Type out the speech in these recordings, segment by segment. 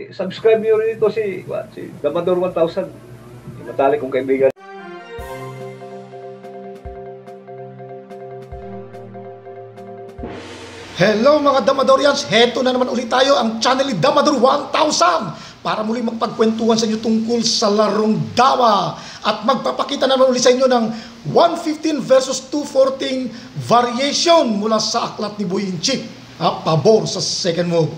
Subscribe nyo rin ito si Damador 1000. Yung matalik kong kaibigan. Hello mga Damadorians! Heto na naman ulit tayo, ang channel ni Damador 1000 para muli magpagkwentuhan sa inyo tungkol sa larong Dama at magpapakita naman ulit sa inyo ng 115 versus 214 variation mula sa aklat ni Boyinchik. Pabor sa second move.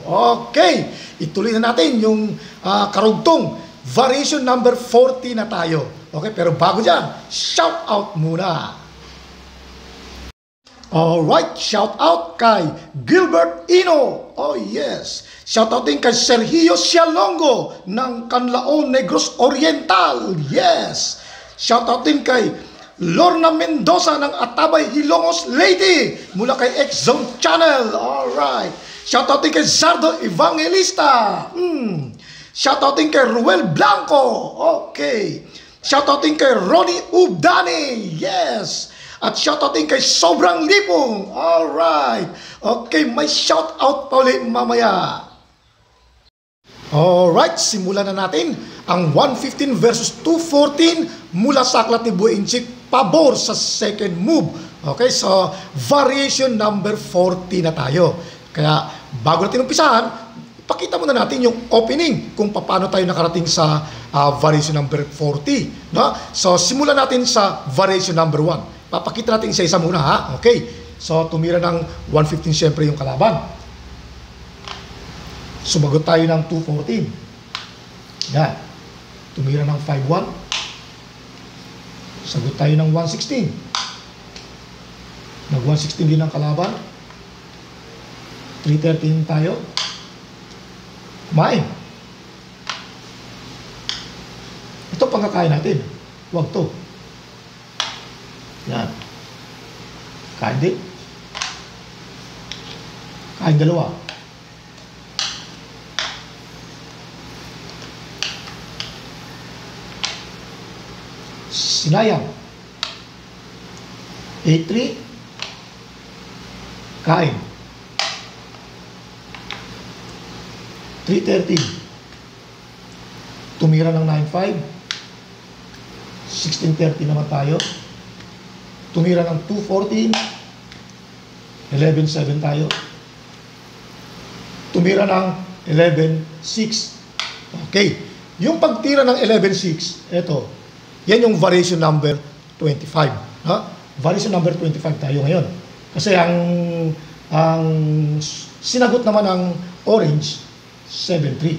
Okay, ituloy na natin yung karugtong variation number 40 na tayo. Okay, pero bago dyan, shout out muna. Alright, shout out kay Gilbert Ino. Oh yes. Shout out din kay Sergio Sialongo ng Canlaon, Negros Oriental. Yes. Shout out din kay Lorna Mendoza ng Atabay, Hilongos Lady mula kay X-Zone Channel. Alright. Shout out din kay Zardo Evangelista. Shout out din kay Ruel Blanco. Okay. Shout out din kay Ronnie Ubdani. Yes. At shoutout din kay Sobrang Lipong. Alright. Okay, may shoutout pa ulit mamaya. Alright, simulan na natin ang 115 versus 214 mula sa aklat ni Boyinchik, pabor sa second move. Okay, so variation number 40 na tayo. Kaya bago natin umpisahan, pakita muna natin yung opening kung paano tayo nakarating sa variation number 40. No? So simulan natin sa variation number 1. Papakita natin isa-isa muna ha. Okay. So tumira ng 115 syempre yung kalaban. Sumagot tayo ng 214. Yan. Tumira ng 5-1. Sagot tayo ng 116. Nag-116 din ang kalaban. 313 tayo. Kumain. Ito pangkakain natin. Huwag to. Yan. Kain din. Kain dalawa. Sinayang. 8-3. Kain. 313. Tumira ng 95. 1630 naman tayo. Tumira ng 214. 11-7 tayo. Tumira ng 11-6. Okay. Yung pagtira ng 11-6, eto. Yan yung variation number 25. Ha? Variation number 25 tayo ngayon. Kasi ang sinagot naman ng orange, 7-3.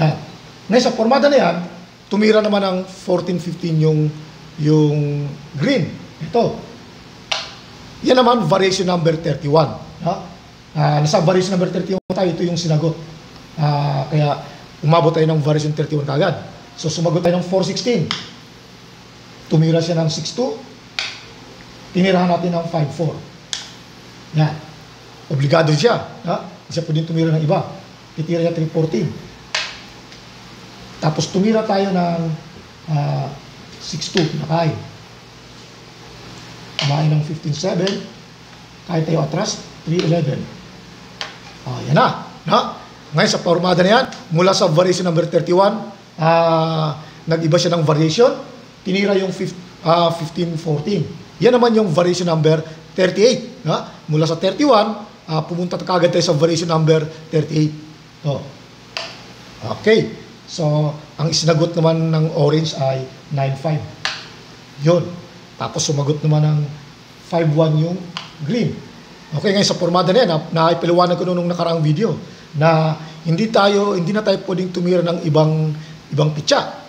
Yan. Ngayon sa formada na yan, tumira naman ng 14-15 yung green. Ito. Yan naman, variation number 31. Ha? Nasa variation number 31 tayo, ito yung sinagot. Kaya umabot tayo ng variation 31 kagad. So sumagot tayo ng 416. Tumira siya ng 62. Tinirahan natin ng 54. Yan. Obligado siya. Ha? Siya pwedeng tumira ng iba. Titira niya 314. Tapos tumira tayo ng 62. Nakain. Kumain ng 15-7. Kahit tayo atras, 3-11. Yan na. Ngayon sa formada na yan, mula sa variation number 31, nag-iba siya ng variation. Tinira yung 15-14. Yan naman yung variation number 38. Mula sa 31, pumunta kagad tayo sa variation number 38. Okay. So, ang isinagot naman ng orange ay 9-5. Yun. Tapos sumagot naman ng 5-1 yung green. Okay, ngayon sa formada na yan, naipaliwanag ko nung nakaraang video na hindi na tayo pwedeng tumira ng ibang pitsa.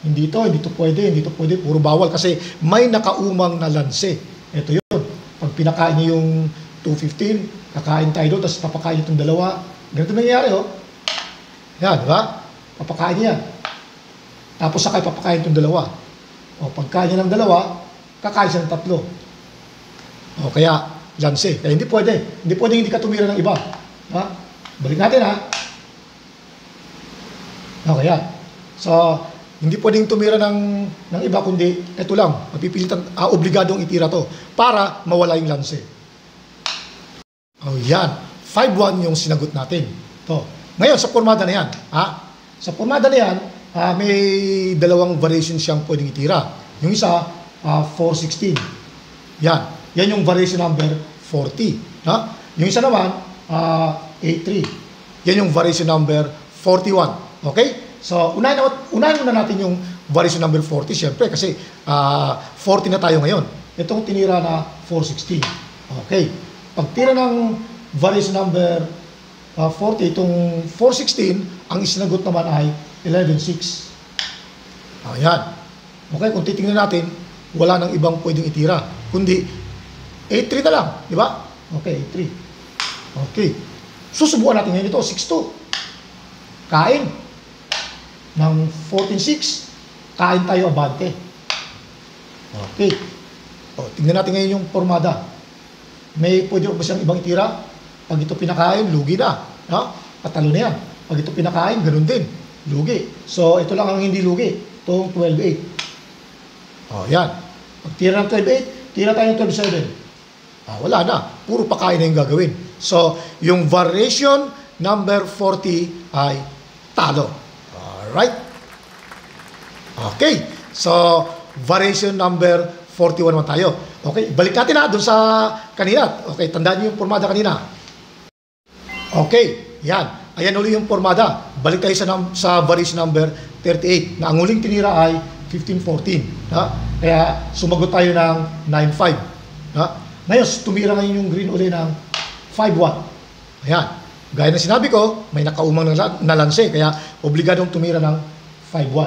Hindi to pwede, puro bawal kasi may nakaumang na lanse. Ito yun. Pag pinakain niyo yung 215, kakain tayo doon, tapos papakain itong dalawa. Ganito nangyayari, Yan, di ba? Papakain niya. Tapos sakay papakain itong dalawa. Pagkain niya ng dalawa, kakain siya ng tatlo. Kaya, lanse. Kaya hindi pwede. Hindi ka tumira ng iba. Balik natin, Kaya, so, hindi pwedeng tumira ng iba, kundi, ito lang, mapipilitan, obligadong itira to, para mawala yung lanse. Yan. 5-1 yung sinagot natin. Ngayon, sa formada na yan, sa formada na yan, may dalawang variation siyang pwedeng itira. Yung isa, 416. Yan. Yan yung variation number 40. Yung isa naman, 83. Yan yung variation number 41. Okay? So, unahin muna natin yung variation number 40, syempre, kasi 40 na tayo ngayon. Itong tinira na 416. Okay. Pag tira ng variation number 40, itong 416, ang isinagot naman ay 11.6. Ayan. Okay, kung titingnan natin, wala nang ibang pwedeng itira, kundi 8.3 na lang, di ba? Okay, 8.3. Okay. Susubukan natin ngayon ito, 6.2. Kain. Ng 14.6, kain tayo abante. Okay. O, tingnan natin ngayon yung formada. May pwede ba siyang ibang itira? Pag ito pinakain, lugi na. Patalo na yan. Pag ito pinakain, ganun din. Lugi. So, ito lang ang hindi lugi. Itong 12.8. O, yan. Pag tira ng 12.8, tira tayo ng 12.7. Wala na. Puro pakain na yung gagawin. So, yung variation number 40 ay talo. Alright? Okay. So, variation number 41 naman tayo. Okay. Balik natin doon sa kanina. Okay. Tandaan niyo yung formada kanina. Okay. Yan. Ayan ulit yung formada. Balik tayo sa variation number 38 na ang huling tinira ay 1514. Kaya sumagot tayo ng 95. Ngayon, tumira ngayon yung green uli ng 5-1. Ayan. Gaya na sinabi ko, may nakaumang na lanse, kaya obligadong tumira ng 5-1.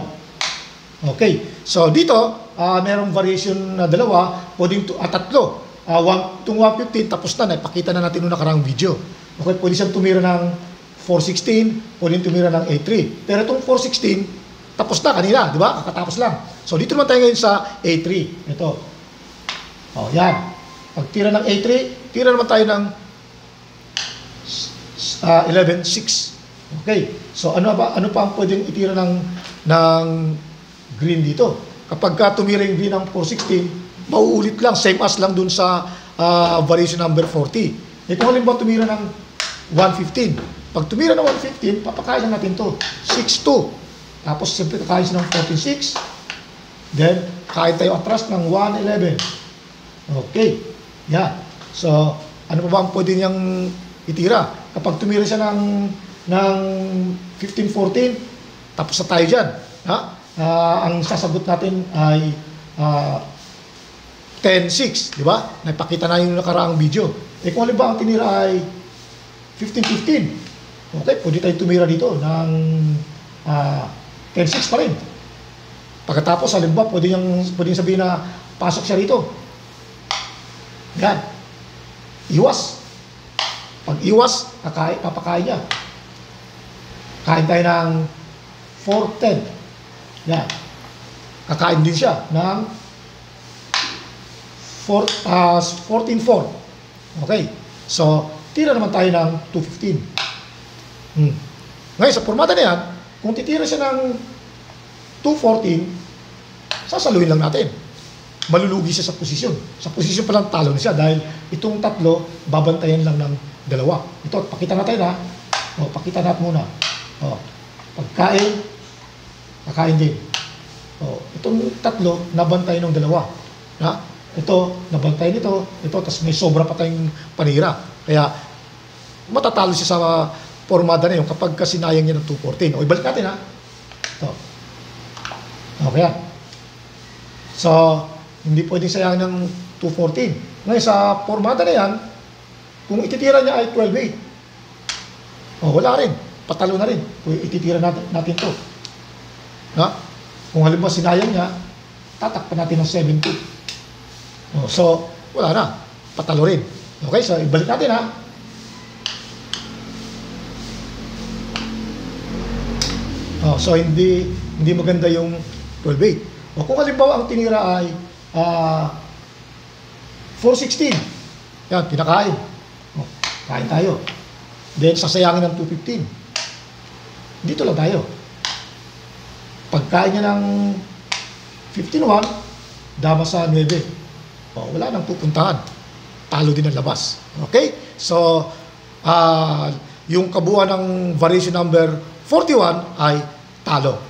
Okay. So, dito, merong variation na dalawa, pwedeng tatlo. Itong 115, tapos na. Ipakita na natin noong nakaraang video. Okay, pwede siyang tumira ng 416, pwedeng tumira ng 83. Pero itong 416, tapos na kanina, di ba? Kakatapos lang. So, dito naman tayo ngayon sa A3. Ito. Yan. Pag tira ng A3, tira naman tayo ng 11.6. Okay. So, ano pa ang pwedeng itira ng green dito? Kapag tumira yung green ng 416, mauulit lang. Same as lang dun sa variation number 40. Kung halimbawa tumira ng 115. Pag tumira ng 115, papakain lang natin to 6.2. Tapos, siyempre, kakain siya ng 14.6. Then, kain tayo atras ng 1.11. Okay. Yan. So, ano pa ba ang pwede niyang itira? Kapag tumira siya ng 15.14, tapos na tayo dyan. Ang sasagot natin ay 10.6. Di ba? Napakita na yung nakaraang video. Kung halimbawa ang tinira ay 15.15. Okay, pwede tayo tumira dito ng 10.6 pa rin. Pagkatapos, halimbawa, pwede sabihin na pasok siya rito. Yan. Iwas. Pag iwas, papakain niya. Kain tayo ng 4.10. Yan. Kakain din siya ng 14.4. Okay. So, tira naman tayo ng 2.15. Ngayon, sa formada na yan, kung titira siya ng 2.14, sasaluhin lang natin. Malulugi siya sa posisyon. Sa posisyon pa lang talo na siya dahil itong tatlo, babantayan lang ng dalawa. Ito, pakita natin pakita natin muna. Pagkain, kakain din. Itong tatlo, nabantay ng dalawa. Ito, nabantay nito. Ito, tapos may sobra pa tayong panira. Kaya, matatalo siya sa formada na yun kapag kasinayang niya ng 2.14. Ibalik natin Ito. Okay. So, hindi pwedeng sayang ng 2.14. Ngayon, sa formada na yan, kung ititira niya ay 12.8. Wala rin. Patalo na rin. Kung ititira natin to. Kung halimbawa sinayang niya, tatakpan natin ng 7.2. So, wala na. Patalo rin. Okay, so ibalik natin So, hindi maganda yung 12.8. Kung halimbawa ang tinira ay 4.16. Yan, pinakain. Kain tayo. Then, sasayangin ng 2.15. Dito lang tayo. Pagkain niya ng 15.1, dama sa 9. Wala nang pupuntahan. Talo din ang labas. Okay? So, yung kabuuan ng variation number 41 ay talo.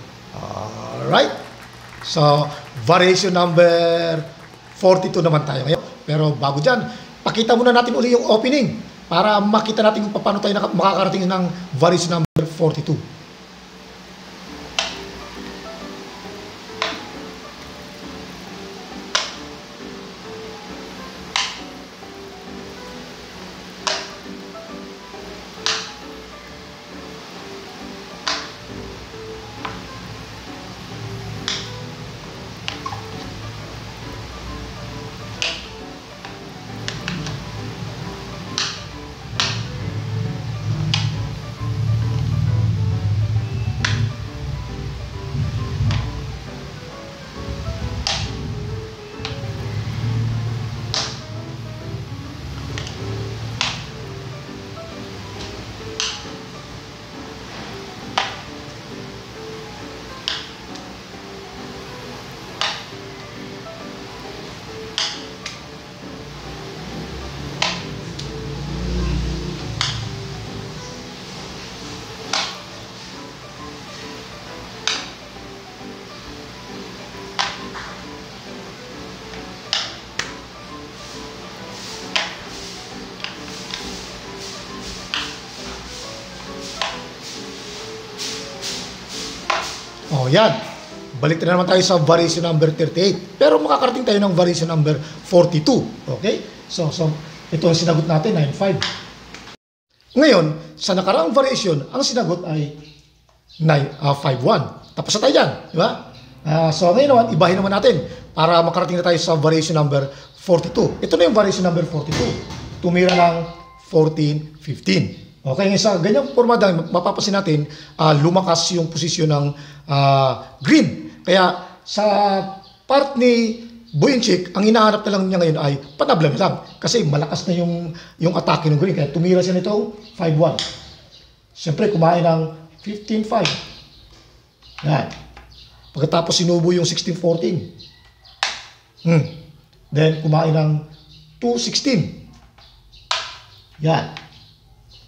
Alright? So, variation number 42 naman tayo ngayon. Pero bago dyan, pakita muna natin uli yung opening para makita natin kung paano tayo makakarating ng variation number 42. Oh, yan. Balik na naman tayo sa variation number 38. Pero makakarating tayo ng variation number 42. Okay? So ito ang sinagot natin, 9.5. Ngayon, sa nakaraang variation, ang sinagot ay 5.1. Tapos na tayo dyan. Di ba? So ngayon naman, ibahin naman natin para makarating na tayo sa variation number 42. Ito na yung variation number 42. Tumira ng 14.15. Okay, sa ganyang forma dahil mapapasin natin lumakas yung posisyon ng green. Kaya sa part ni Boyunchik, ang hinahanap na lang niya ngayon ay patabla na lang. Kasi malakas na yung atake ng green. Kaya tumira siya nito 5-1. Siyempre, kumain ng 15-5. Yan. Pagkatapos sinubo yung 16-14. Then, kumain ng 2-16. Yan.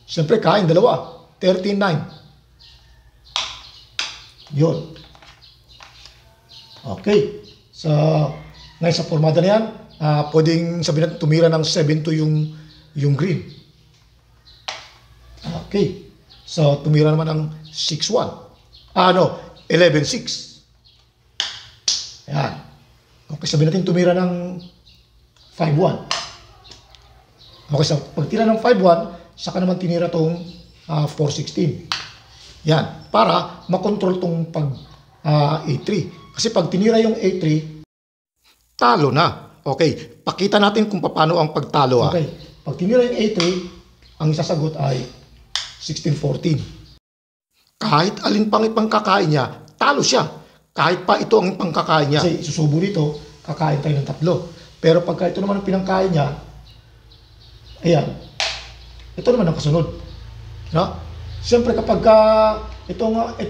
Siyempre, kain dalawa. 13-9. Yun. Okay. So, ngayon sa formada na yan, pwedeng sabihin natin tumira ng 7-2 yung green. Okay. So, tumira naman ng 6-1. 11-6. Yan. Okay, sabihin natin tumira ng 5-1. Okay, so pagtira ng 5-1, saka naman tinira tong 4-16. Yan. Para makontrol tong pag A3. Kasi pag tinira yung A3, talo na. Okay. Pakita natin kung paano ang pagtalo. Okay. Pag tinira yung A3, ang isasagot ay 16-14. Kahit alin pang ipangkakain niya, talo siya. Kahit pa ito ang pangkakain niya. Kasi isusubo dito, kakain tayo ng 3. Pero pagka ito naman ang pinangkain niya, ayan, ito naman ang kasunod. No? Siyempre kapag ito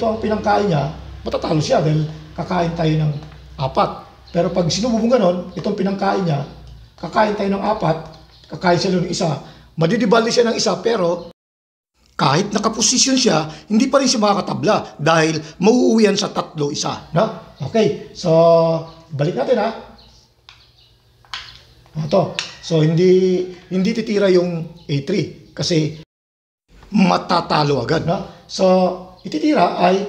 ang pinangkain niya, matatalo siya dahil kakain tayo ng 4. Pero pag sinubong ganon, itong pinangkain niya, kakain tayo ng 4, kakain siya ng isa, madidibali siya ng isa, pero kahit nakaposisyon siya, hindi pa rin siya makakatabla dahil mauuwian sa 3-1. No? Okay, so balik natin Ito. So hindi titira yung A3 kasi matatalo agad, no? So ititira ay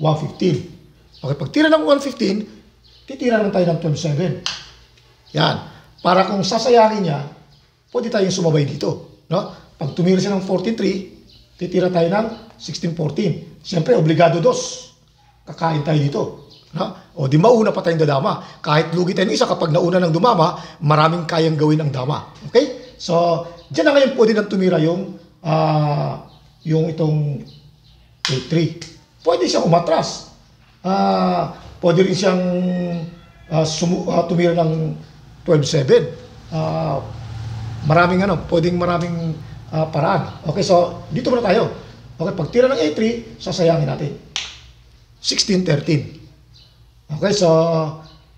115. Okay, pag tira ng 115, titira lang tayo ng 12-7. Yan. Para kung sasayangin niya, pwede tayong sumabay dito, no? Pag tumira siya ng 14-3, titira tayo ng 16-14. Siyempre, obligado 2. Kakain tayo dito. No? O di mauna pa tayong dadama. Kahit lugi tayo ng isa, kapag nauna ng dumama, maraming kayang gawin ang dama. Okay? So, dyan na ngayon pwede nang tumira yung itong A3. Pwede siyang umatras. Pwede rin siyang tumira ng 12-7. Pwedeng maraming paraan. Okay, so dito muna tayo. Okay, pag tira ng A3, sasayangin natin. 16-13. Okay, so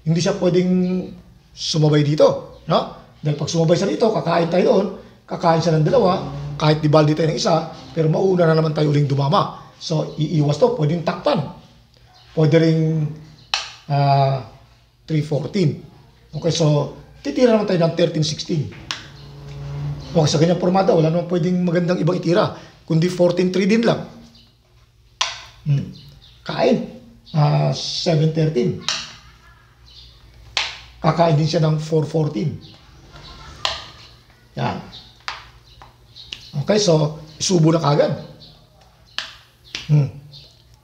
hindi siya pwedeng sumabay dito, no? Dahil pag sumabay siya dito, kakain tayo doon, kakain siya ng 2, kahit di baldi tayo ng isa, pero mauna na naman tayo uling dumama. So, iiwas to. Pwedeng takpan. Pwede ring 314. Okay, so, titira naman tayo ng 1316. Okay, sa ganyang formada, wala naman pwedeng magandang ibang itira, kundi 14-3 din lang. Kain. 7-13. Kakain din siya ng 4-14. Yan. Okay, so, isubo na kagad.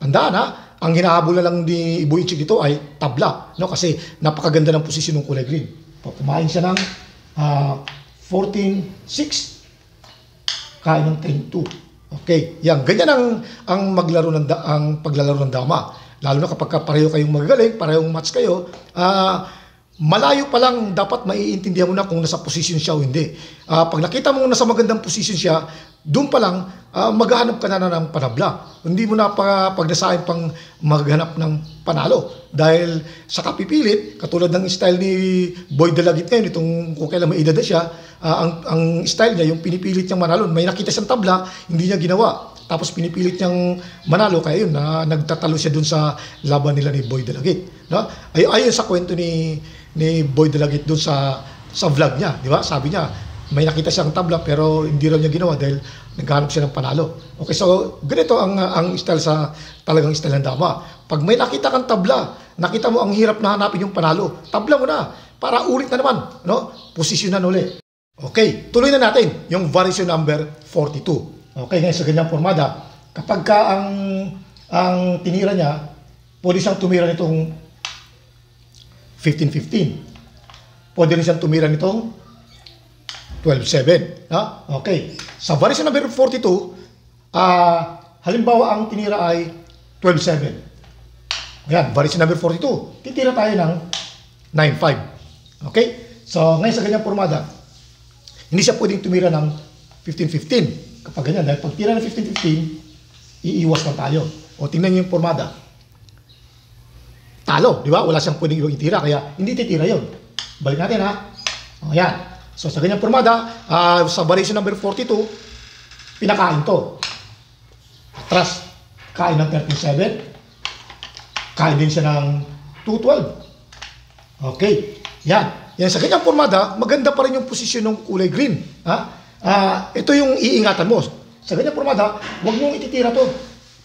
Tandaan ha, ang hinahabol na lang ni Boychik dito ay tabla, no? Kasi napakaganda ng posisyon ng kulay green. Kumain siya ng 14-6, kain ng 10-2. Okay, yan, ganyan ang paglalaro ng dama. Lalo na kapag pareho kayong magagaling, parehong match kayo, malayo pa lang dapat maiintindihan mo na kung nasa position siya o hindi. Pag nakita mo nasa magandang position siya, doon pa lang maghahanap ka na ng panabla. Hindi mo na pagdasahin pang maghanap ng panalo. Dahil sa kapipilit, katulad ng style ni Boy Dalagit ngayon, itong kung kailan may edad na siya, ang style niya, yung pinipilit niyang manalo, may nakita siyang tabla, hindi niya ginawa. Tapos pinipilit niyang manalo, kaya yun, nagtatalo siya dun sa laban nila ni Boy Dalagit. No? Ayon sa kwento ni Boy Dalagit dun sa vlog niya, di ba? Sabi niya, may nakita siyang tabla pero hindi raw niya ginawa dahil naghahanap siya ng panalo. Okay, so ganito ang style sa talagang style ng dama. Pag may nakita kang tabla, nakita mo ang hirap na hanapin yung panalo, tabla mo na para ulit na naman, no? Posisyonan uli. Okay, tuloy na natin yung variation number 42. Okay, ngayon sa ganyang formada, kapag ka ang tinira niya, pwede siyang tumira nitong 15-15. Pwede rin siyang tumira nitong 12-7. Okay. Sa variation number 42, halimbawa ang tinira ay 12-7. Ayan, variation number 42. Titira tayo ng 9-5. Okay? So, ngayon sa ganyang formada, hindi siya pwedeng tumira ng 15-15. Kapag ganyan, dahil pag tira ng 15-15, iiwas lang tayo. O, tingnan niyo yung formada. Talo, di ba? Wala siyang pwedeng ibang itira, kaya hindi titira yun. Balik natin ha. O, yan. So, sa ganyang formada, sa variation number 42, pinakain to. Atras, kain ng 13-7. Kain din siya ng 2-12. Okay. Yan. Yan. Sa ganyang formada, maganda pa rin yung posisyon ng kulay green. Ito yung iingatan mo. Sa ganyang formada, huwag mong ititira to.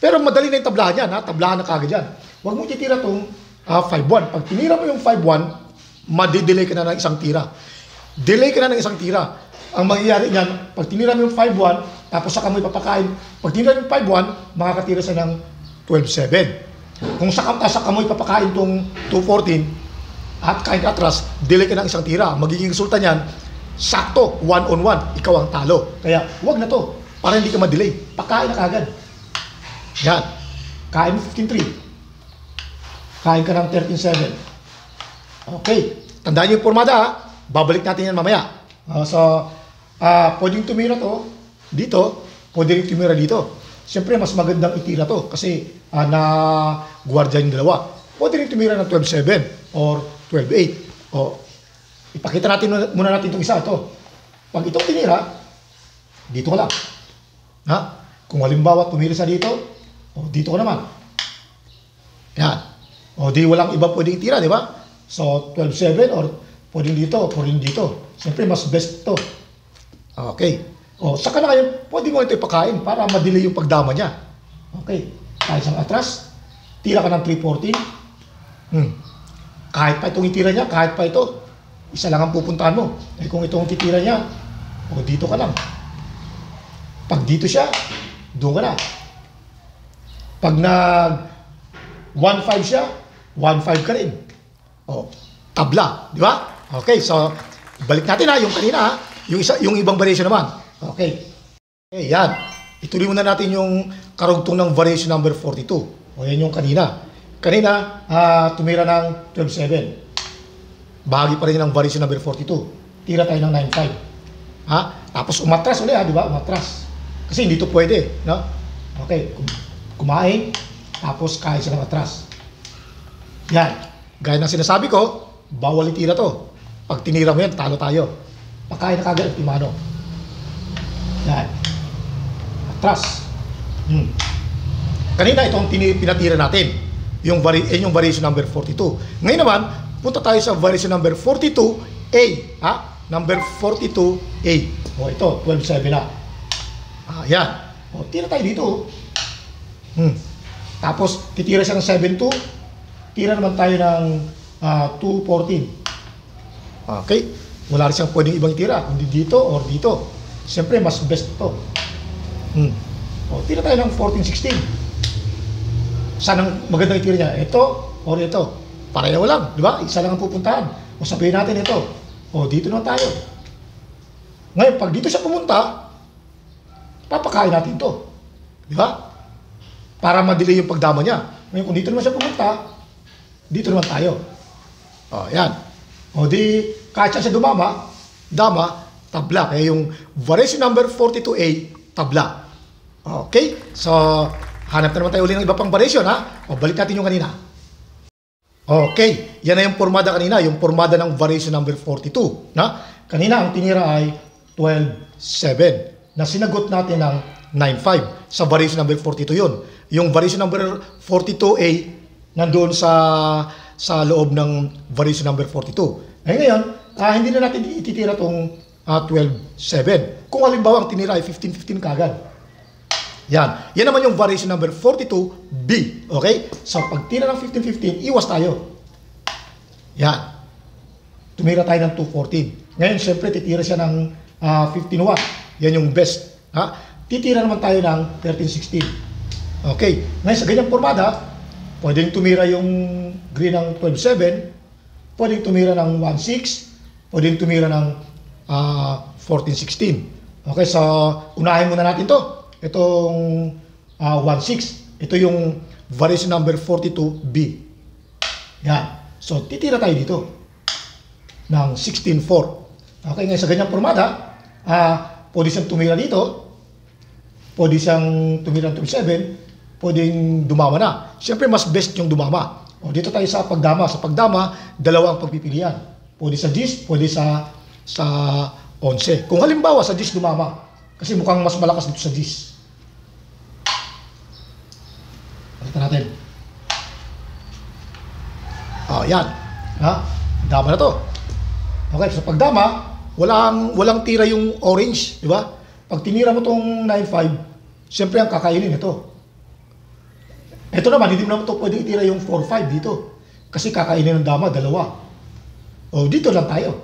Pero madali na yung tablahan yan. Tablahan na kagad yan. Huwag mong ititira tong 5-1. Pag tinira mo yung 5-1, madidelay ka na ng isang tira. Delay ka na ng isang tira. Ang mangyayari niyan, pag tinira mo yung 5-1, tapos saka mo ipapakain, pag tinira mo yung 5-1, makakatira siya ng 12-7. Kung saka mo ipapakain itong 2-14, at kain ka atras, delay ka ng isang tira. Magiging resulta niyan, sakto, 1-on-1, ikaw ang talo. Kaya, huwag na to, para hindi ka madelay. Pakain na kagad. Yan. Kain mo 15-3. Kain ka ng 13-7. Okay. Tandaan niyo yung formada, babalik natin yan mamaya. Pwedeng tumira to dito, pwede rin tumira dito. Siyempre, mas magandang itira to kasi na guardia yung dalawa. Pwede rin tumira ng 12-7 or 12-8. Ipakita natin muna natin itong isa. Pag itong tinira, dito ka lang. Kung halimbawa tumira sa dito, dito ka naman. Yan. Di walang iba pwedeng itira, di ba? So, 12-7 or pwedeng dito, pwedeng dito. Siyempre, mas best to. Okay. Saka na kayo, pwede mo ito ipakain para madelay yung pagdama niya. Okay. Kahit siyang atras, tira ka ng 3-14. Kahit pa itong itira niya, kahit pa ito, isa lang ang pupuntahan mo. Kung itong titira niya, dito ka lang. Pag dito siya, doon ka na. Pag nag 1-5 siya, 1-5 ka rin. Tabla, di ba? Okay, so balik natin yung kanina, yung ibang variation naman. Okay. Yan. Ituloy muna natin yung karugtong ng variation number 42. Yan yung kanina. Kanina, tumira ng 12-7. Bahagi pa rin ng variation number 42. Tira tayo ng 9-5. Tapos umatras ulit, di ba? Umatras. Kasi hindi to pwede, no? Okay, kumain, tapos kain siya ng atras. Yan. Gaya ng sinasabi ko, bawal itira to. Pag tinira mo yan, talo tayo. Pakain na kagad at timano. Yan. atras. Kanina itong pinatira natin, yung variation number 42. Ngayon naman, punta tayo sa variation number 42A. Number 42A. O ito, 12.7 na. Yan. O, tira tayo dito. Tapos, titira siya ng 7.2. Tira naman tayo ng 2.14. Okay? Wala rin siyang pwedeng ibang tira. Hindi dito or dito. Siyempre, mas best ito. O, tira tayo ng 14.16. Saan ang magandang itira niya? Ito or ito? Pareho lang, di ba? Isa lang ang pupuntahan. O sabihin natin ito. O dito na tayo. Ngayon, pag dito siya pumunta, papakain natin ito. Di ba? Para ma-delay yung pagdama niya. Ngayon, kung dito naman siya pumunta, dito naman tayo. O, yan. O di, kahit siya dama, tabla. Kaya yung variation number 42A, tabla. Okay? So, hanap na naman tayo ulit ng iba pang variation, ha? O, balik natin yung kanina. Okay, yan na yung formada kanina, yung formada ng variation number 42. Na? Kanina, ang tinira ay 12.7 na sinagot natin ng 9.5 sa variation number 42 yun. Yung variation number 42A nandoon sa loob ng variation number 42. Ngayon, hindi na natin ititira itong 12.7. Kung halimbawa ang tinira ay 15.15 kagad. Yan. Yan naman yung variation number 42B. Okay? So, pag tira ng 15-15, iwas tayo. Yan. Tumira tayo ng 214. Ngayon, siyempre, titira siya ng 15 watt. Yan yung best. Titira naman tayo ng 13-16. Okay. Ngayon, sa ganyang formada, pwedeng tumira yung green ng 12-7, pwedeng tumira ng 1-6, pwedeng tumira ng 14-16. Okay, so, unahin muna natin to. Itong 1-6. Ito yung variation number 42B. Yan. So, titira tayo dito ng 16-4. Okay, ngayon sa ganyang formada, pwede siyang tumira dito, pwede siyang tumira ng 27, pwedeng dumama na. Siyempre, mas best yung dumama. O, dito tayo sa pagdama. Sa pagdama, dalawa ang pagpipilian. Pwede sa 10, pwede sa 11. Kung halimbawa sa 10 dumama, kasi mukhang mas malakas dito sa 10. Pakita natin. Yan. Dama na to. Okay, sa pagdama, walang tira yung orange, di ba? Pag tinira mo tong 9.5, siyempre ang kakainin ito. Ito naman, hindi mo naman ito pwede itira yung 4.5 dito. Kasi kakainin ng dama, dalawa. O, dito lang tayo.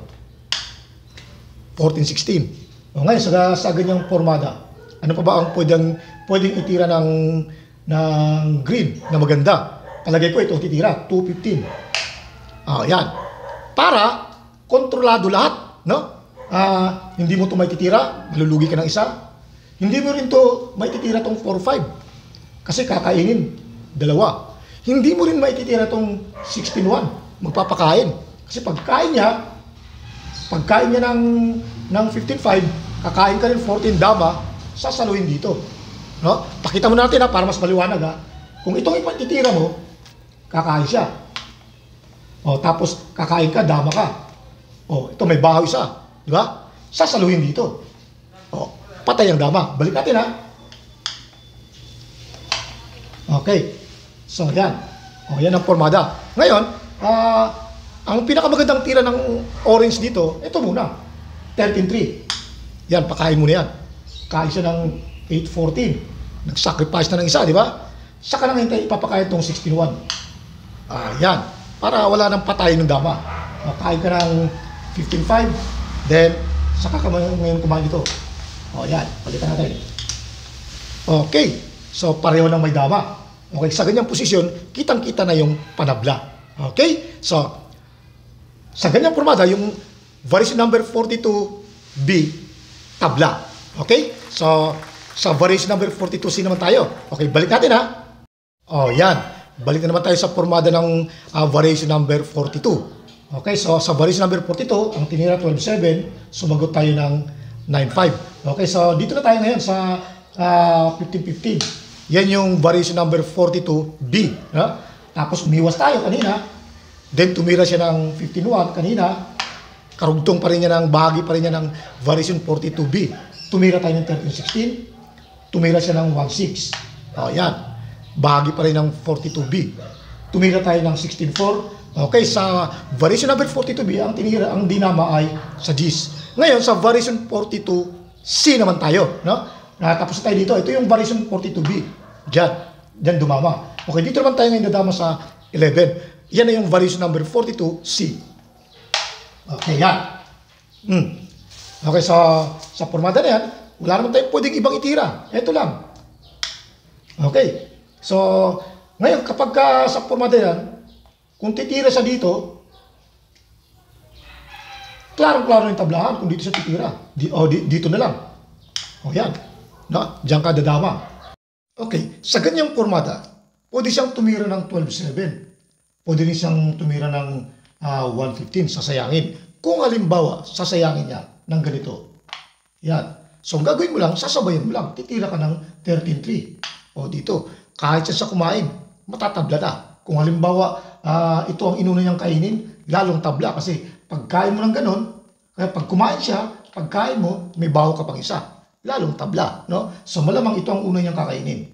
14-16. O, ngayon, sa ganyang formada, ano pa ba ang pwedeng itira ng green na maganda? Palagay ko ito titira, 2.15. Yan. Para kontrolado lahat, no? Hindi mo ito may titira, malulugi ka ng isa. Hindi mo rin ito may titira itong 4.5 kasi kakainin, dalawa. Hindi mo rin may titira itong 16.1, magpapakain. Kasi pagkain niya ng 15.5, kakain ka rin 14 dama, sasaluhin dito. No? Pakita mo natin para mas maliwanag. Kung itong ipatitira mo, kakain siya. O, tapos kakain ka, dama ka. O, ito may bahaw isa. Di ba? Sasaluhin dito. O, patay ang dama. Balik natin Okay. So, yan. O, yan ang formada. Ngayon, ang pinakamagandang tira ng orange dito, ito muna. 13-3. Yan, pakain mo na yan. Kain siya ng 8-14. Nag-sacrifice na ng isa, di ba? Saka nang hintay, ipapakain itong 16-1. Yan. Para wala nang patay ng dama. Kain ka ng 15-5. Then, saka ka ngayon kumain dito. Yan. Palitan natin. Okay. So, pareho nang may dama. Okay. Sa ganyang posisyon, kitang-kita na yung panabla. Okay. So, sa ganyang formada, yung variation number 42B, tabla. Okay? So, sa variation number 42C naman tayo. Okay, balik natin yan. Balik na naman tayo sa formada ng variation number 42. Okay, so sa variation number 42, ang tinira 12.7, sumagot tayo ng 9.5. Okay, so dito na tayo ngayon sa 15.15. Yan yung variation number 42B. Tapos umiwas tayo kanina. Then tumira siya ng 15.1 kanina. Karugtong pa rin niya bahagi pa rin niya ng variation 42B. Tumira tayo ng 13.16. tumira siya ng 1-6. O, yan. Bahagi pa rin ng 42B. Tumira tayo ng 16-4. Okay, sa variation number 42B, ang dinama ay sa Gs. Ngayon, sa variation 42C naman tayo. No? Tapos tayo dito. Ito yung variation 42B. Diyan dumama. Okay, dito naman tayo ngayon nadama sa 11. Yan na yung variation number 42C. Okay, yan. Okay, sa formada na yan, wala naman tayong pwedeng ibang itira. Ito lang. Okay. So, ngayon, kapag sa formada yan, kung titira siya dito, klarong-klaro yung tablahan kung dito siya titira. Dito na lang. O yan. No? Diyan ka dadama. Okay. Sa ganyang formada, pwede siyang tumira ng 12-7. Pwede rin siyang tumira ng 115, sasayangin. Kung halimbawa, sasayangin niya ng ganito. Yan. So, ang gagawin mo lang, sasabayan mo lang. Titira ka ng 13-3. O dito, kahit siya sa kumain, matatabla na. Kung halimbawa, ito ang inuna niyang kainin, lalong tabla. Kasi pagkain mo ng ganon, kaya pag kumain siya, pagkain mo, may baho ka pang isa. Lalong tabla. No? So, malamang ito ang una niyang kakainin.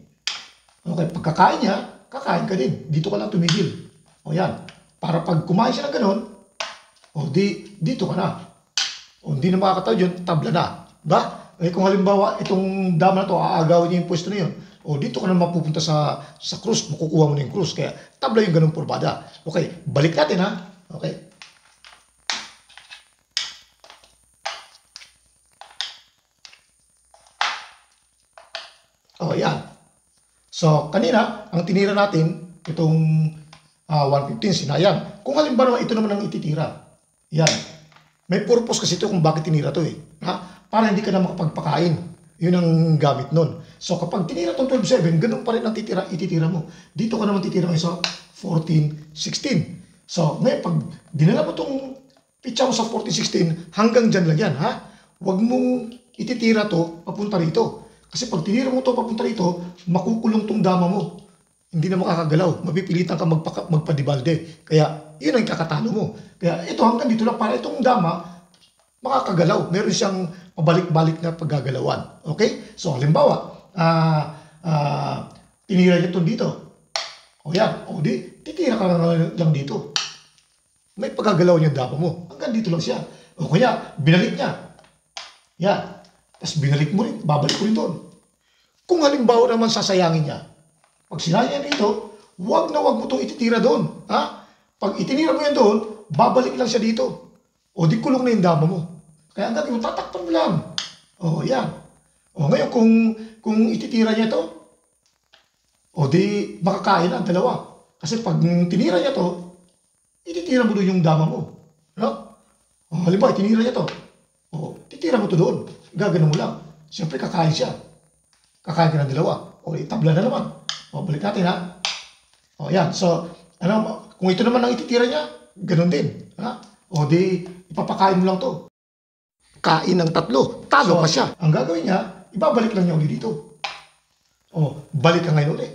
Okay, pagkakain niya, kakain ka din. Dito ka lang tumigil. O yan. Para pag kumain siya ng ganon, o dito ka na. O hindi na makakataw yun, tabla na. Ba? Eh kung halimbawa, itong dama na to, aagawin niya yung pwesto na yun. O dito ka na mapupunta sa krus, makukuha mo na yung krus. Kaya tabla yung ganung porbada. Okay, balik natin ha. Okay. O yan. So kanina, ang tinira natin, itong 115, sinayang. Kung halimbawa ito naman ang ititira. Yan. May purpose kasi ito kung bakit tinira to eh. Ha? Para hindi ka na makapagpakain. Yun ang gamit nun. So kapag tinira itong 12-7, ganun pa rin ang ititira mo. Dito ka naman titira ngayon sa 14-16. So ngayon pag dinala mo itong pitcha mo sa 14-16, hanggang dyan lang yan. Ha? Huwag mong ititira to papunta rito. Kasi pag tinira mo to papunta rito, makukulong tong dama mo. Hindi na makakagalaw. Mapipilitan ka magpadibalde. Kaya yun ang kakatalo mo. Kaya ito hanggang dito lang para itong dama makakagalaw. Meron siyang pabalik-balik na paggagalawan. Okay? So halimbawa, tinira niya ito dito. O yan. O di, titira ka lang dito. May paggagalaw niya dama mo. Hanggang dito lang siya. O kaya, binalik niya. Yan. Tapos binalik mo rin. Babalik mo rin doon. Kung halimbawa naman sasayangin niya, pag sinabi niya dito, wag na wag mo itong ititira doon. Ha? Pag itinira mo yan doon, babalik lang siya dito. O di kulong na yung dama mo. Kaya ang gagawin mo, tatakpan mo lang. O yan. O ngayon, kung ititira niya ito, o di makakain ang dalawa. Kasi pag tinira niya ito, ititira mo doon yung dama mo. No? O halimbawa, itinira niya ito. O titira mo ito doon. Gaganon mo lang. Siyempre, kakain siya. Kakain ka ng dalawa. O itabla na naman. O, balik natin ha. O, yan. So, kung ito naman ang ititira niya, ganun din. Ha? O, di, ipapakain mo lang to. Kain ng tatlo. Talo pa siya. Ang gagawin niya, ibabalik lang niya ulit dito. O, balik ka ngayon ulit.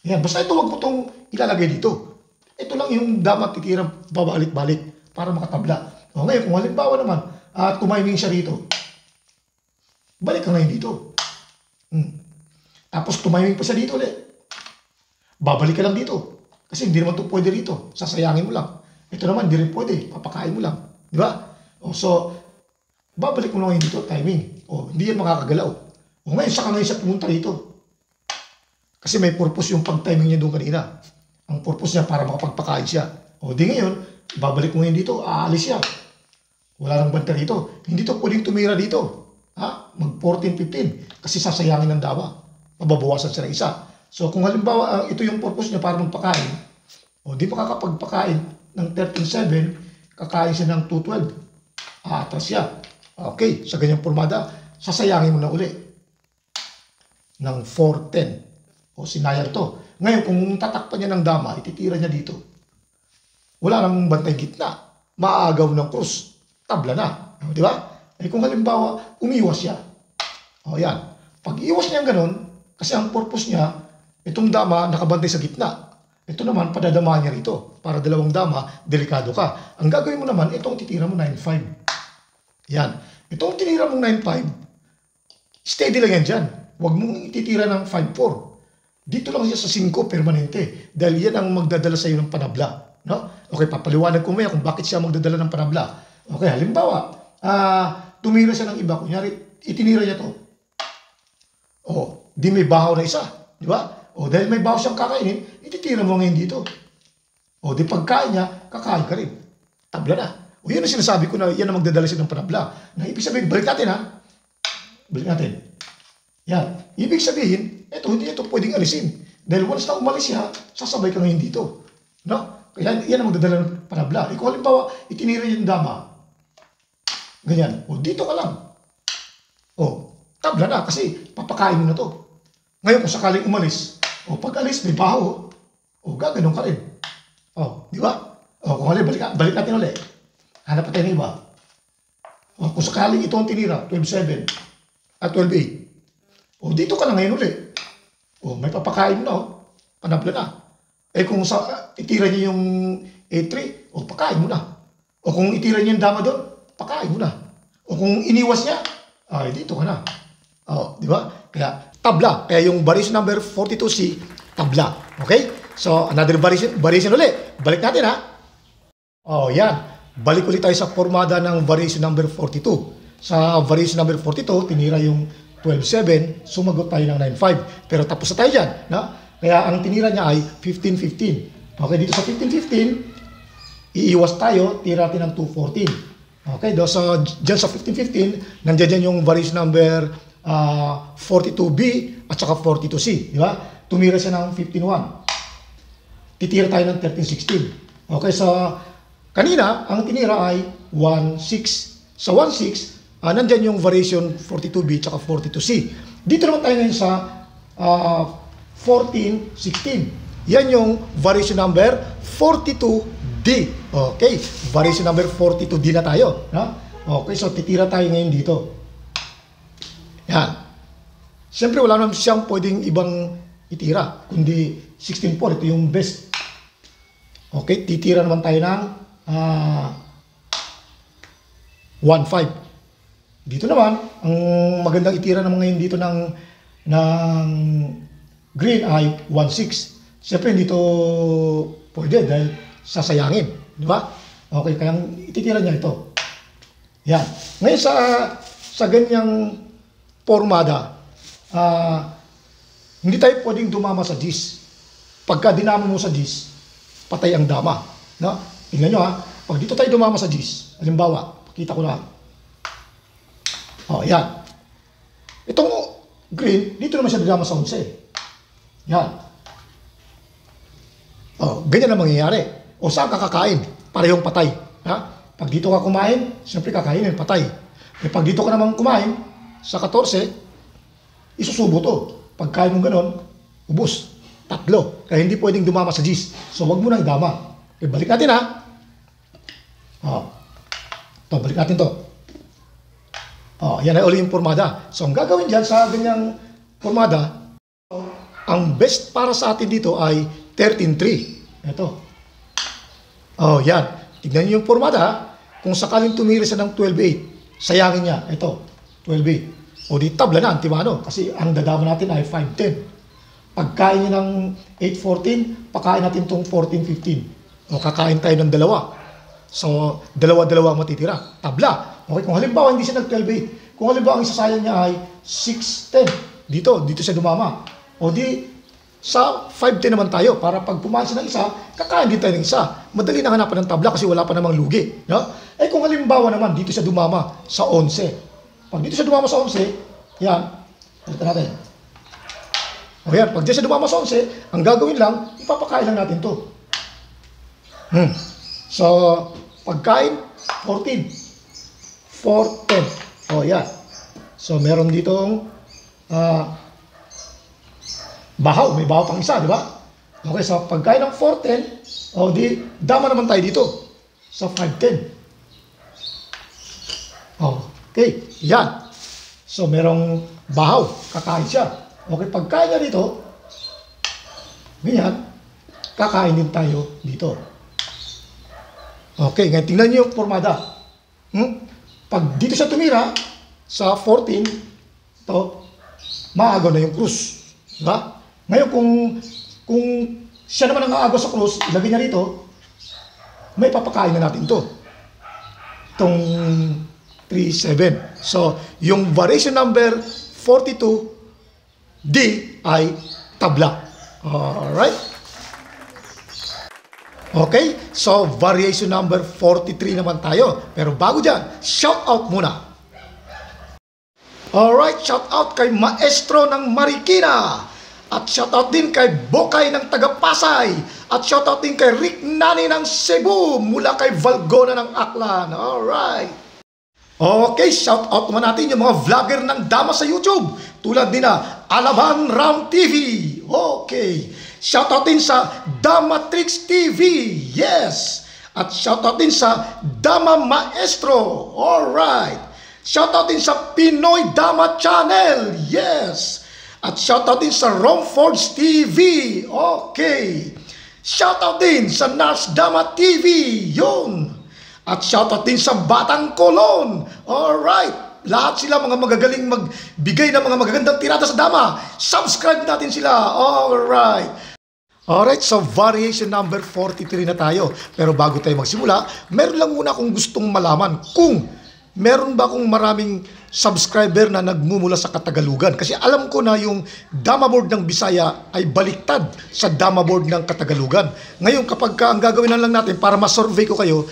Yan. Basta ito, wag mo itong ilalagay dito. Ito lang yung dapat titira, babalik-balik para makatabla. O, ngayon, kung halimbawa naman, at kumainin siya rito, balik ka ngayon dito. Tapos tumayong pa siya dito ulit. Babalik ka lang dito. Kasi hindi naman ito pwede rito. Sasayangin mo lang. Ito naman, hindi rin pwede. Papakain mo lang. Di ba? O, so, babalik mo lang ngayon dito, timing. O, hindi yan makakagalaw. O ngayon, saka ngayon siya pumunta rito. Kasi may purpose yung pag-timing niya doon kanina. Ang purpose niya para makapagpakain siya. O, di ngayon, babalik mo ngayon dito, aalis siya. Wala nang banta rito. Hindi to pwedeng tumira dito. Ha? Mag 14-15. Kasi sasayangin ng dama. Mababawasan siya ng isa. So kung halimbawa ito yung purpose niya para magpakain, o di makakapagpakain ng 13-7, kakain siya ng 2-12. Atras siya. Okay, sa ganyang formada, sasayangin mo na uli ng 4-10. O sinayang to. Ngayon, kung tatakpan niya ng dama, ititira niya dito. Wala nang bantay gitna. Maagaw ng krus. Tabla na. Di ba? Eh kung halimbawa, umiwas siya. O yan. Pag iwas niya ganon, kasi ang purpose niya, itong dama nakabantay sa gitna. Ito naman, padadama niya rito. Para dalawang dama, delikado ka. Ang gagawin mo naman, itong titira mo 9-5. Yan. Itong tinira mong 9-5, steady lang yan dyan. Huwag mong ititira ng 5-4. Dito lang siya sa 5 permanente. Dahil yan ang magdadala sa iyo ng panabla. No? Okay, papaliwanag ko maya kung bakit siya magdadala ng panabla. Okay, halimbawa, tumira siya ng iba. Kunyari, itinira niya to. Di may bahaw na isa. Di ba? Dahil may bahaw siyang kakainin, ititira mo ngayon dito. Di pagkain niya, kakain ka rin. Tabla na. Yan ang sinasabi ko na yan ang magdadala siya ng panabla. Na ibig sabihin, balik natin ha. Balik natin. Yan. Ibig sabihin, hindi ito pwedeng alisin. Dahil once na umalis siya, sasabay ka ngayon dito. No? Kaya yan ang magdadala ng panabla. Kung halimbawa, itinira yung dama. Ganyan. Dito ka lang. Tabla na kasi papakain mo na to. Ngayon kung sakaling umalis, pag alis, may baho. Gaganon ka rin. Di ba? Kung halimbawa, balik natin ulit. Hanap tayo ng iba. Kung sakaling ito ang tinira, 12-7 at 12-8. Dito ka na ngayon ulit. May papakain mo na. Panabla na. Kung itira niya yung 8-3, pakain mo na. Kung itira niya yung dama doon, pakain mo na. Kung iniwas niya, dito ka na. Di ba? Kaya tabla. Kaya yung variation number 42C, tabla. Okay? So, another variation ulit. Balik natin ha. Yan. Balik ulit tayo sa formada ng variation number 42. Sa variation number 42, tinira yung 12-7, sumagot tayo ng 9-5. Pero tapos na tayo dyan. No? Kaya ang tinira niya ay 15-15. Okay, dito sa 15-15, iiwas tayo, tira natin ng 2-14. Okay, so dyan sa 15-15, nandiyan dyan yung variation number 42B at saka 42C. Di ba? Tumira siya ng 15-1. Titira tayo ng 13-16. Okay, so kanina, ang tinira ay 1-6. Sa 1-6, nandyan yung variation 42B at 42C. Dito naman tayo ngayon sa 14-16. Yan yung variation number 42D. Okay, variation number 42D na tayo. Okay, so titira tayo ngayon dito. Yan. Siyempre, wala naman siyang pwedeng ibang itira, kundi 16-4. Ito yung best. Okay, titira naman tayo ng 1-5. Dito naman, ang magandang itira naman ngayon dito ng green ay 1-6. Siyempre, dito pwede dahil sasayangin. Di ba? Okay, kaya ititira niya ito. Yan. Ngayon sa ganyang formada, hindi tayo pwedeng dumama sa 10. Pagka dinama mo sa 10, patay ang dama. No? Tingnan nyo ha. Pag dito tayo dumama sa 10, halimbawa, pakita ko na. Yan. Itong green, dito naman siya dadama sa 11. Yan. Ganyan ang mangyayari. Saan ka kakain? Parehong patay. Ha? Pag dito ka kumain, siyempre kakainin, patay. Pag dito ka naman kumain, sa 14, isusubo to. Pagkain mo ganon, ubos. 3. Kaya hindi pwedeng dumama sa 10. So, wag mo nang idama. Balik natin ha. Balik natin to. Yan ay uli yung formada. So, ang gagawin dyan sa ganyang formada, ang best para sa atin dito ay 13-3. Ito. Yan. Tignan niyo yung formada ha. Kung sakaling tumira siya ng 12-8, sayangin niya. Ito, 12-8. Di tabla na, antimano. Kasi ang dadama natin ay 5-10. Pagkain niya ng 8-14, pakain natin itong 14-15. Kakain tayo ng dalawa. So, dalawa-dalawa matitira. Tabla. Okay, kung halimbawa hindi siya nag-12-8, kung halimbawa ang isasayang niya ay 6-10, dito siya dumama. Di, sa 5-10 naman tayo, para pag kumain siya ng isa, kakain din tayo ng isa. Madali na hanapan ng tabla kasi wala pa namang lugi. No? Kung halimbawa naman, dito siya dumama sa 11. Pag dito siya dumama sa 11, yan, ulitin natin. Yan, pag dito siya dumama sa 11, ang gagawin lang, ipapakain lang natin to. So, pagkain, 14. 4-10. Yan. So, meron ditong bahaw. May bahaw pang isa, di ba? Okay, so pagkain ng 4-10, di, dama naman tayo dito. Sa 5-10. Okay, yan. So, merong bahaw. Kakain siya. Okay, pagkain niya dito, ganyan, kakain din tayo dito. Okay, ngayon tingnan niyo yung formada. Pag dito siya tumira, sa 14, maagaw na yung krus. Diba? Ngayon, kung siya naman ang aagaw sa krus, ilagay niya rito, may papakain na natin to. Itong 3-7. So, yung variation number 42D ay tabla. Alright? Okay? So, variation number 43 naman tayo. Pero bago dyan, shout out muna. Alright, shout out kay Maestro ng Marikina. At shout out din kay Bokay ng Tagapasay. At shout out din kay Rick Nani ng Cebu mula kay Valgona ng Aklan. Alright. Okay, shout out naman natin yung mga vlogger ng Dama sa YouTube. Tulad nina Alaban Ram TV. Okay. Shout out din sa Damatrix TV. Yes. At shout out din sa Dama Maestro. Alright. Shout out din sa Pinoy Dama Channel. Yes. At shout out din sa Romforge TV. Okay. Shout out din sa Nars Dama TV. Yun. At shoutout din sa Batang Kolon. Alright. Lahat sila mga magagaling magbigay ng mga magagandang tirada sa dama. Subscribe natin sila. Alright. Alright, so variation number 43 na tayo. Pero bago tayo magsimula, meron lang muna akong gustong malaman kung meron ba akong maraming subscriber na nagmumula sa Katagalugan. Kasi alam ko na yung Dama Board ng Bisaya ay baliktad sa Dama Board ng Katagalugan. Ngayon, kapag ang gagawin na lang natin para ma-survey ko kayo,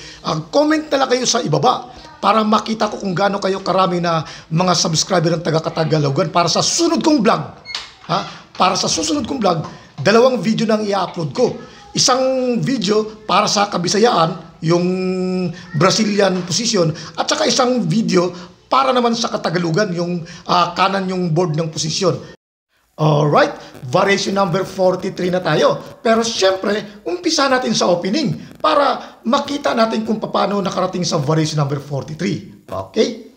comment na lang kayo sa ibaba para makita ko kung gaano kayo karami na mga subscriber ng taga-Katagalugan para sa susunod kong vlog. Para sa susunod kong vlog, 2 video nang i-upload ko. Isang video para sa Kabisayaan, yung Brazilian position, at saka isang video para naman sa Katagalugan, yung kanan yung board ng posisyon. Alright, variation number 43 na tayo. Pero syempre, umpisa natin sa opening para makita natin kung paano nakarating sa variation number 43. Okay?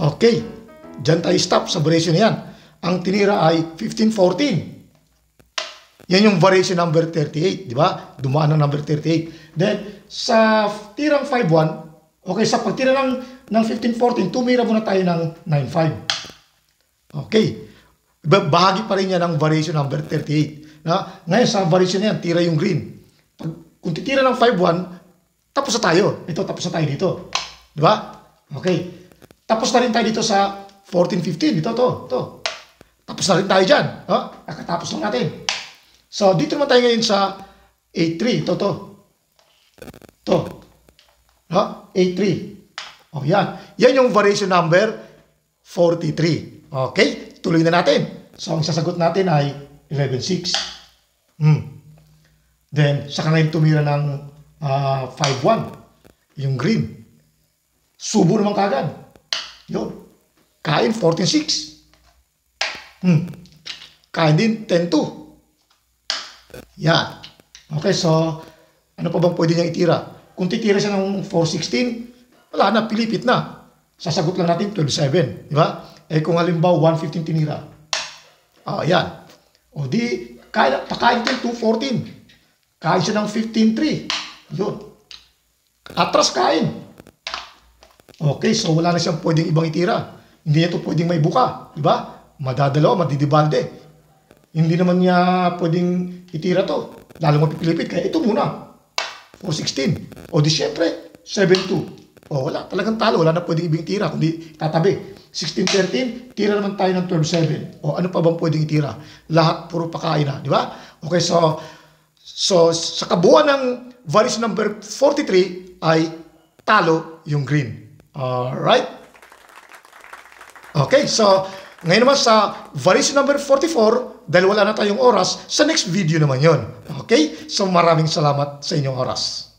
Okay, dyan tayo stop sa variation na yan. Ang tinira ay 15-14. Yan yung variation number 38, di ba? Dumaan ng number 38. Then, sa tirang 5-1, okay, sa pagtira ng 15-14, tumira muna tayo ng 9-5. Okay, bahagi pa rin yan ng variation number 38. Ngayon, sa variation na yan, tira yung green. Kung titira ng 5-1, tapos na tayo. Ito, tapos na tayo dito. Di ba? Okay. Tapos na rin tayo dito sa 14-15. Ito, to. Tapos na rin tayo dyan. Nakatapos lang natin. So, dito naman tayo ngayon sa 8-3. Ito. To. 8-3. O, yan. Yan yung variation number 43. Okay? Tuloy na natin. So, ang sasagot natin ay 11-6. Then, saka na yung tumira ng 5-1. Yung green. Subo naman kagad. Yun. Kain 14-6. Kain din 10-2. Yan. Okay, so ano pa bang pwede niyang itira? Kung titira siya ng 4-16, wala na, pilipit na. Sasagot lang natin 12-7. Di ba? Kung halimbawa 1-15 tinira. Yan. O di, pakain din 2-14. Kain siya ng 15-3. Yun. Atras kain. Okay, so wala na siyang pwedeng ibang itira. Hindi niya ito pwedeng may buka. Di ba? Madadalaw, madidibalde. Hindi naman niya pwedeng itira to. Lalo mapipilipit. Kaya ito muna. 416. O di syempre, 7-2. O wala. Talagang talo. Wala na pwedeng ibig tira. Kundi tatabi. 16-13. Tira naman tayo ng 12-7. O ano pa bang pwedeng itira? Lahat puro pakain na. Di ba? Okay, so sa kabuuan ng variation number 43 ay talo yung green. Alright? Okay, so ngayon naman sa variation number 44, dahil wala na tayong oras, sa next video naman yon. Okay? So maraming salamat sa inyong oras.